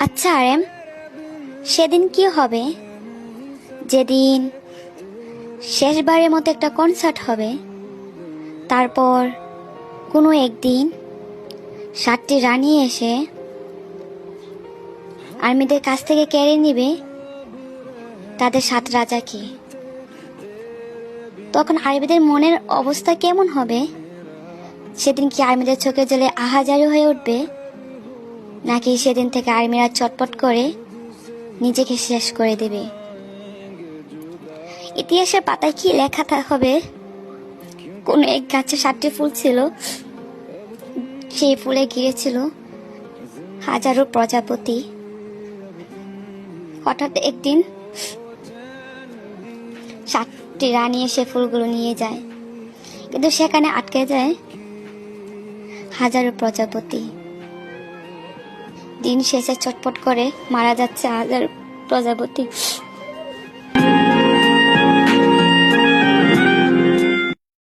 আচ্ছা আরেম, সেদিন কি হবে যেদিন শেষবারের মতো একটা কনসার্ট হবে, তারপর কোনো একদিন 7টি রানী এসে আর্মিদের কাছ থেকে কেড়ে নিবে তাদের 7 রাজাকে। তখন আর্মিদের মনের অবস্থা কেমন হবে? সেদিন কি আর্মিদের চোখে জলে আহাজারি হয়ে উঠবে, নাকি সেদিন থেকে আর্মিরা চটপট করে নিজেকে শেষ করে দেবে? ইতিহাসের পাতায় কি লেখা হবে? কোন এক গাছে 7টি ফুল ছিল, সেই ফুলে ঘিরেছিল হাজারো প্রজাপতি। হঠাৎ একদিন 7টি রানী এসে ফুলগুলো নিয়ে যায়, কিন্তু সেখানে আটকে যায় হাজারো প্রজাপতি। দিন শেষে চটপট করে মারা যাচ্ছে হাজার প্রজাপতি।